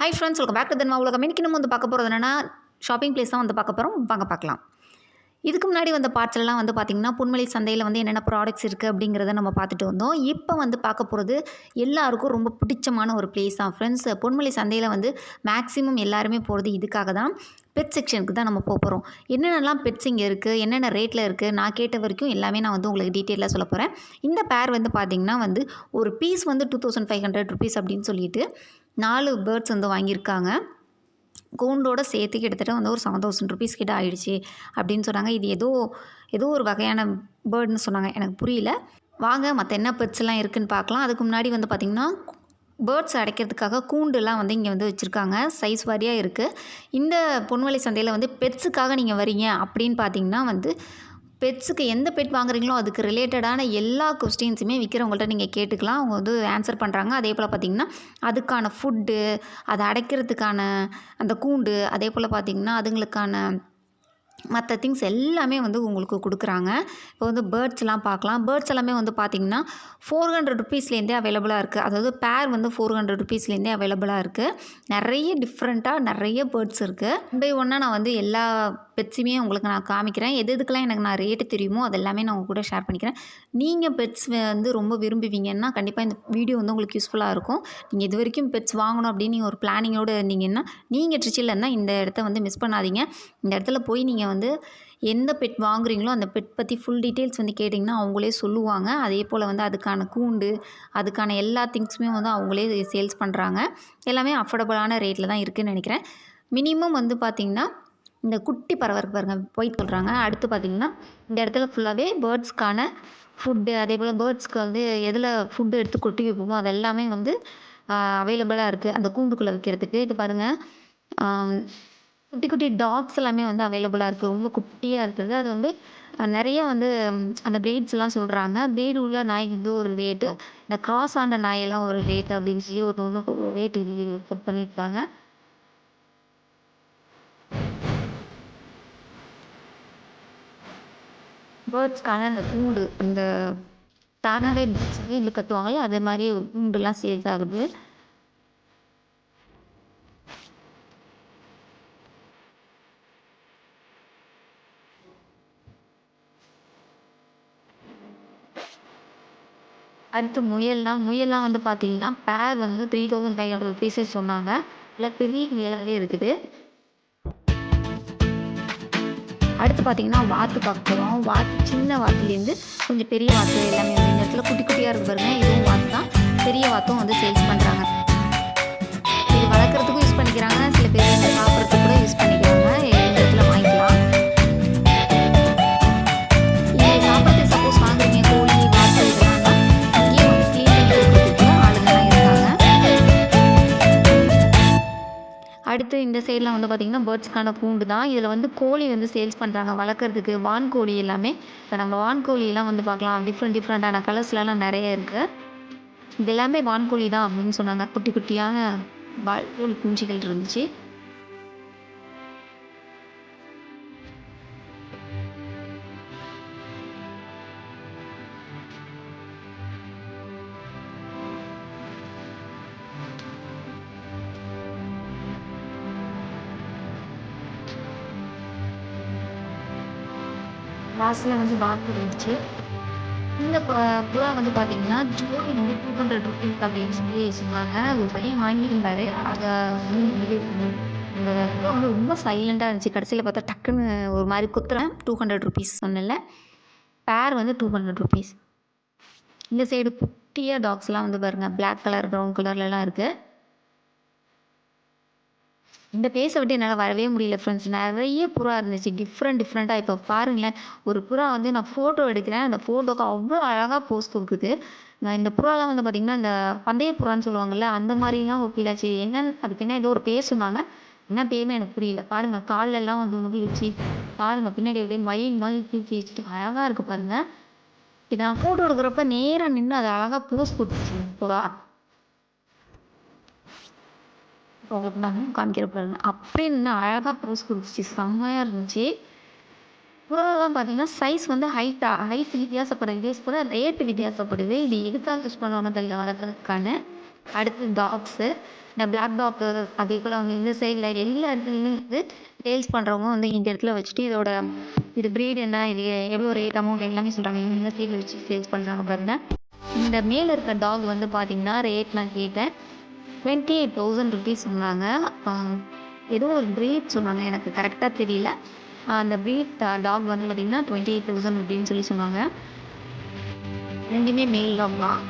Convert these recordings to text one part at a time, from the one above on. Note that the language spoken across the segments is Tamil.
Hi friends, welcome back to Thenma Ulagam. இன்றைக்கி நம்ம வந்து பார்க்க போகிறது என்னென்னா ஷாப்பிங் பிளேஸ் தான் வந்து பார்க்க போகிறோம். வாங்க பார்க்கலாம். இதுக்கு முன்னாடி வந்த பார்ட்ஸ்லாம் வந்து பார்த்திங்கன்னா பொன்மலை சந்தையில் வந்து என்னென்ன ப்ராடக்ட்ஸ் இருக்குது அப்படிங்கிறத நம்ம பார்த்துட்டு வந்தோம். இப்போ வந்து பார்க்க போகிறது எல்லாருக்கும் ரொம்ப பிடிச்சமான ஒரு பிளேஸ் தான் ஃப்ரெண்ட்ஸ். பொன்மலை சந்தையில் வந்து மேக்ஸிமம் எல்லாருமே போகிறது இதுக்காக தான். பெட் செக்ஷனுக்கு தான் நம்ம போகிறோம். என்னென்னலாம் பெட்ஸ் இங்கே இருக்குது, என்னென்ன ரேட்டில் இருக்குது, நான் கேட்ட வரைக்கும் எல்லாமே நான் வந்து உங்களுக்கு டீட்டெயிலாக சொல்ல போகிறேன். இந்த பேர் வந்து பார்த்திங்கன்னா வந்து ஒரு பீஸ் வந்து 2500 rupees அப்படின்னு சொல்லிட்டு 4 பேர்ட்ஸ் வந்து வாங்கியிருக்காங்க. கூண்டோட சேர்த்து கிட்டத்தட்ட வந்து ஒரு 7000 rupees கிட்ட ஆயிடுச்சு அப்படின்னு சொன்னாங்க. இது ஏதோ ஒரு வகையான பேர்டுன்னு சொன்னாங்க, எனக்கு புரியல. வாங்க மற்ற என்ன பெட்ஸ்லாம் இருக்குதுன்னு பார்க்கலாம். அதுக்கு முன்னாடி வந்து பார்த்திங்கன்னா பேர்ட்ஸ் அடைக்கிறதுக்காக கூண்டுலாம் வந்து இங்கே வந்து வச்சுருக்காங்க. சைஸ் வாரியாக இருக்குது. இந்த பொன்மலை சந்தையில் வந்து பெட்ஸுக்காக நீங்கள் வரீங்க அப்படின்னு பார்த்தீங்கன்னா வந்து பெட்ஸுக்கு எந்த பெட் வாங்குறீங்களோ அதுக்கு ரிலேட்டடான எல்லா கொஸ்டின்ஸுமே விற்கிறவங்கள்ட்ட நீங்கள் கேட்டுக்கலாம். அவங்க வந்து ஆன்சர் பண்ணுறாங்க. அதே போல் பார்த்திங்கன்னா அதுக்கான ஃபுட்டு, அதை அடைக்கிறதுக்கான அந்த கூண்டு, அதே போல் பார்த்திங்கன்னா அதுங்களுக்கான மற்ற திங்ஸ் எல்லாமே வந்து உங்களுக்கு கொடுக்குறாங்க. இப்போ வந்து பேர்ட்ஸ்லாம் பார்க்கலாம். பேர்ட்ஸ் எல்லாமே வந்து பார்த்திங்கன்னா 400 rupeesலேருந்தே அவைலபிளாக இருக்குது. அதாவது பேர் வந்து 400 rupeesலேருந்தே அவைலபிளாக இருக்குது. நிறைய டிஃப்ரெண்ட்டாக நிறைய பேர்ட்ஸ் இருக்குது. பை ஒன்னாக நான் வந்து எல்லா பெட்ஸுமே உங்களுக்கு நான் காமிக்கிறேன். எதுக்கெல்லாம் எனக்கு நான் ரேட்டு தெரியுமோ அதெல்லாமே நான் உங்கள் கூட ஷேர் பண்ணிக்கிறேன். நீங்கள் பெட்ஸ் வந்து ரொம்ப விரும்புவீங்கன்னா கண்டிப்பாக இந்த வீடியோ வந்து உங்களுக்கு யூஸ்ஃபுல்லாக இருக்கும். நீங்கள் இது வரைக்கும் பெட்ஸ் வாங்கணும் அப்படின்னு நீங்கள் ஒரு பிளானிங்கோடு இருந்தீங்கன்னா நீங்கள் ட்ரிச்சில் இருந்தால் இந்த இடத்த வந்து மிஸ் பண்ணாதீங்க. இந்த இடத்துல போய் நீங்கள் வந்து எந்த பெட் வாங்குறீங்களோ அந்த பெட் பற்றி ஃபுல் டீட்டெயில்ஸ் வந்து கேட்டிங்கன்னா அவங்களே சொல்லுவாங்க. அதே போல் வந்து அதுக்கான கூண்டு, அதுக்கான எல்லா திங்ஸுமே வந்து அவங்களே சேல்ஸ் பண்ணுறாங்க. எல்லாமே அஃபோர்டபுளான ரேட்டில் தான் இருக்குதுன்னு நினைக்கிறேன். மினிமம் வந்து பார்த்திங்கன்னா இந்த குட்டி பறவை இருக்கு பாருங்கள், ஒயிட் சொல்கிறாங்க. அடுத்து பார்த்திங்கன்னா இந்த இடத்துல ஃபுல்லாகவே பேர்ட்ஸ்க்கான ஃபுட்டு, அதே போல் பேர்ட்ஸ்க்கு வந்து எதில் ஃபுட்டு எடுத்து கொட்டி வைப்போமோ அது எல்லாமே வந்து அவைலபிளாக இருக்குது அந்த கூண்டுக்குள்ளே வைக்கிறதுக்கு. இது பாருங்கள், குட்டி குட்டி டாக்ஸ் எல்லாமே வந்து அவைலபிளாக இருக்குது. ரொம்ப குட்டியாக இருக்குது. அது வந்து நிறைய வந்து அந்த ப்ரீட்ஸ்லாம் சொல்கிறாங்க. ப்ரீடு உள்ள நாய் வந்து ஒரு ரேட்டு, இந்த கிராஸ் ஆன நாயெல்லாம் ஒரு ரேட்டு அப்படின்னு சொல்லி ஒரு ரேட்டு செட் பண்ணியிருக்காங்க. பேர்ட்ஸ்க்கான அந்த கூண்டு, இந்த தானாகவே பேர்ட்ஸ் வந்து இது கத்துவாங்களே அதே மாதிரி கூண்டுலாம் சேல்ஸ் ஆகுது. அடுத்து முயல்லாம் வந்து பார்த்தீங்கன்னா பேர் வந்து 3500 rupees சொன்னாங்க. இல்லை பெரிய முயலாகவே இருக்குது. அடுத்து பார்த்திங்கன்னா வாத்து பார்க்க போகிறோம். வாத்து சின்ன வாத்துலேருந்து கொஞ்சம் பெரிய வாத்து எல்லாமே வந்து இந்த இடத்துல குட்டி குட்டியாக இருக்கு பாருங்கள். இதுவும் வாத்து தான். பெரிய வாத்தும் வந்து சேல்ஸ் பண்ணுறாங்க. இது வளர்க்குறதுக்கும் யூஸ் பண்ணிக்கிறாங்க. சில பேர் இந்த சாப்பிட்றதுக்கு கூட யூஸ் பண்ணிக்கிறாங்க. இந்த இடத்துல வாங்கிக்கலாம். இது சாப்பிட்றதுக்கு சப்போஸ் வாங்குறீங்க கோழி, வாத்து இதெல்லாம் இங்கேயே வந்து க்ளீன் பண்ணி கொடுக்குறதுக்கு ஆளுங்கெல்லாம் இருக்காங்க. அடுத்து இந்த சைடில் வந்து பார்த்திங்கன்னா பேர்ட்ஸ்க்கான கூண்டு தான். இதில் வந்து கோழி வந்து சேல்ஸ் பண்ணுறாங்க வளர்க்குறதுக்கு. வான்கோழி எல்லாமே. இப்போ நம்ம வான்கோழியெல்லாம் வந்து பார்க்கலாம். டிஃப்ரெண்ட்டான கலர்ஸ்லாம் நிறைய இருக்குது. இது எல்லாமே வான்கோழி தான் அப்படின்னு சொன்னாங்க. குட்டி குட்டியான வால்கோழி குஞ்சுகள் இருந்துச்சு. லாஸ்ட்டில் வந்து வாத்து இருந்துச்சு. இந்த புறா வந்து பார்த்திங்கன்னா ஜோடி வந்து 200 rupees அப்படின்னு சொல்லி சொன்னாங்க. ஒரு பையன் வாங்கியிருந்தாரு. அதை வந்து இந்த புறா வந்து ரொம்ப சைலண்ட்டாக இருந்துச்சு. கடைசியில் பார்த்தா டக்குன்னு ஒரு மாதிரி குத்துறேன். 200 rupees சொன்னல. பேர் வந்து 200 rupees. இந்த சைடு குட்டியாக டாக்ஸ்லாம் வந்து பாருங்கள், பிளாக் கலர் ப்ரௌன் கலர்லலாம் இருக்குது. இந்த பிளேஸை விட்டு என்னால் வரவே முடியல ஃப்ரெண்ட்ஸ். நிறைய புறா இருந்துச்சு டிஃப்ரெண்ட்டாக. இப்போ பாருங்களேன், ஒரு புறா வந்து நான் ஃபோட்டோ எடுக்கிறேன். அந்த ஃபோட்டோக்கு அவ்வளோ அழகாக போஸ் கொடுக்குது. நான் இந்த புறாலாம் வந்து பார்த்திங்கன்னா இந்த பந்தய புறான்னு சொல்லுவாங்கள்ல அந்த மாதிரிலாம் ஒரு ஃபீல் ஆச்சு. என்னன்னு அதுக்கு என்ன ஏதோ ஒரு பேர் சொன்னாங்க. என்ன பேருமே எனக்கு புரியல. பாருங்கள் காலெல்லாம் வந்து வச்சு பாருங்கள், பின்னாடி அப்படியே மயில் மாதிரி தூக்கி வச்சுட்டு அழகாக இருக்குது பாருங்கள். இது நான் ஃபோட்டோ எடுக்கிறப்ப நேராக நின்று அது அழகாக போஸ் கொடுத்துச்சு புறா. உங்களுக்கு நான் காமிக்கிற பாருங்க. அப்படின்னு அழகாக போஸ் கொடுத்துச்சு. செம்மையாக இருந்துச்சு. புறாலாம் பார்த்தீங்கன்னா சைஸ் வந்து ஹைட் வித்தியாசப்படுது. இதே போல் ரேட்டு வித்தியாசப்படுது. இது எதுக்காக யூஸ் பண்ணுவாங்க தெரியல வளர்க்குறதுக்கான. அடுத்து டாக்ஸு. இந்த பிளாக் டாக்கு அதே போல் அவங்க இந்த சைடில் எல்லா இடத்துலையுமே வந்து சேல்ஸ் பண்ணுறவங்க வந்து இந்த இடத்துல வச்சுட்டு இதோட இது ப்ரீட் என்ன, இது எவ்வளோ ரேட் அமௌண்ட் எல்லாமே சொல்கிறாங்க. இந்த சைடில் வச்சு சேல்ஸ் பண்ணுறாங்க பாருங்க. இந்த மேலே இருக்க டாக் வந்து பார்த்திங்கன்னா ரேட் நான் கேட்டேன், 28,000 ருபீஸ் சொன்னாங்க. ஏதோ ஒரு ப்ரீட் சொன்னாங்க, எனக்கு கரெக்டாக தெரியல. அந்த ப்ரீட் டாக் வந்து பார்த்திங்கன்னா 28,000 அப்படின்னு சொல்லி சொன்னாங்க. ரெண்டுமே மேல் டாக் தான்.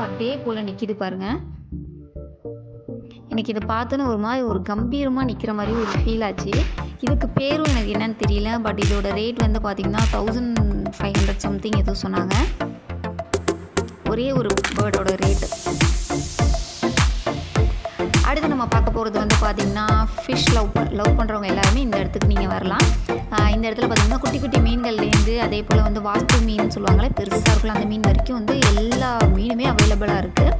அதே போல நிக்குது பாருங்க. எனக்கு இதை பார்த்தோன்னு ஒரு மாதிரி ஒரு கம்பீரமாக நிற்கிற மாதிரி ஒரு ஃபீல் ஆச்சு. இதுக்கு பேரும் எனக்கு என்னன்னு தெரியல. பட் இதோட ரேட் வந்து பார்த்திங்கன்னா 1500 சம்திங் ஏதோ சொன்னாங்க. ஒரே ஒரு பேர்டோட ரேட்டு. அடுத்து நம்ம பார்க்க போகிறது வந்து பார்த்திங்கன்னா ஃபிஷ் லவ் பண்ணுறவங்க எல்லாருமே இந்த இடத்துக்கு நீங்கள் வரலாம். இந்த இடத்துல பார்த்திங்கன்னா குட்டி குட்டி மீன்கள்லேருந்து அதே போல் வந்து வாஸ்து மீன் சொல்லுவாங்களே, பெருசாக இருக்கலாம் அந்த மீன் வரைக்கும் வந்து எல்லா மீனுமே அவைலபிளாக இருக்குது.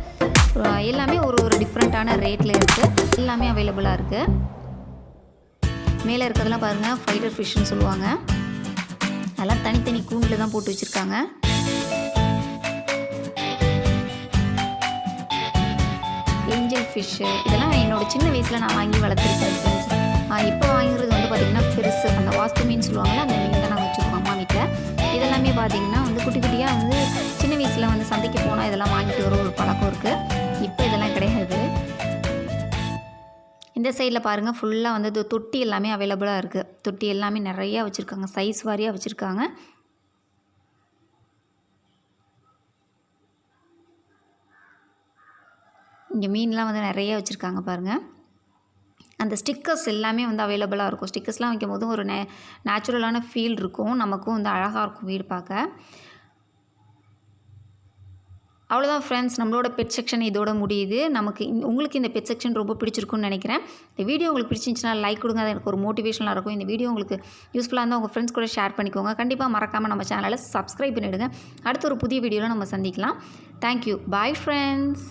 எல்லாமே ஒரு டிஃப்ரெண்ட்டான ரேட்டில் இருக்குது. எல்லாமே அவைலபிளாக இருக்குது. மேலே இருக்கிறதெல்லாம் பாருங்கள் ஃபைட்டர் ஃபிஷ்ஷுன்னு சொல்லுவாங்க. அதெல்லாம் தனித்தனி கூண்டில் தான் போட்டு வச்சுருக்காங்க. ஏஞ்சல் ஃபிஷ்ஷு இதெல்லாம் என்னோடய சின்ன வயசில் நான் வாங்கி வளர்த்துருக்கேன் ஃப்ரெண்ட்ஸ். இப்போ வாங்குறது வந்து பார்த்திங்கன்னா பெருசு அந்த வாஸ்து மீன் சொல்லுவாங்கள்ல, அந்த மீன் தான் நான் வச்சுருக்கோம் அம்மா வீட்டில். இதெல்லாமே பார்த்திங்கன்னா வந்து குட்டி குட்டியாக வந்து சின்ன வயசில் வந்து சந்தைக்கு போனால் இதெல்லாம் வாங்கிட்டு வர ஒரு பழக்கம் இருக்குது. இப்போ இதெல்லாம் கிடையாது. இந்த சைடில் பாருங்கள் ஃபுல்லாக வந்து தொட்டி எல்லாமே அவைலபிளாக இருக்குது. தொட்டி எல்லாமே நிறையா வச்சுருக்காங்க, சைஸ் வாரியாக வச்சுருக்காங்க. இங்கே மீன்லாம் வந்து நிறைய வச்சுருக்காங்க பாருங்கள். அந்த ஸ்டிக்கர்ஸ் எல்லாமே வந்து அவைலபிளாக இருக்கும். ஸ்டிக்கர்ஸ்லாம் வைக்கும் போது ஒரு நேச்சுரலான ஃபீல் இருக்கும், நமக்கும் வந்து அழகாக இருக்கும் வீடு பார்க்க. அவ்வளோதான் ஃப்ரெண்ட்ஸ், நம்மளோட பெட் செக்ஷன் இதோட முடியுது. உங்களுக்கு இந்த பெட் செக்ஷன் ரொம்ப பிடிச்சிருக்குன்னு நினைக்கிறேன். இந்த வீடியோ உங்களுக்கு பிடிச்சிருந்துச்சுன்னா லைக் கொடுங்க, அது எனக்கு ஒரு மோட்டிவேஷனாக இருக்கும். இந்த வீடியோ உங்களுக்கு யூஸ்ஃபுல்லாக இருந்தால் உங்கள் ஃப்ரெண்ட்ஸ் கூட ஷேர் பண்ணிக்கோங்க. கண்டிப்பாக மறக்காமல் நம்ம சேனலை சப்ஸ்கிரைப் பண்ணிவிடுங்க. அடுத்த ஒரு புதிய வீடியோவில் நம்ம சந்திக்கலாம். தேங்க்யூ. Bye friends.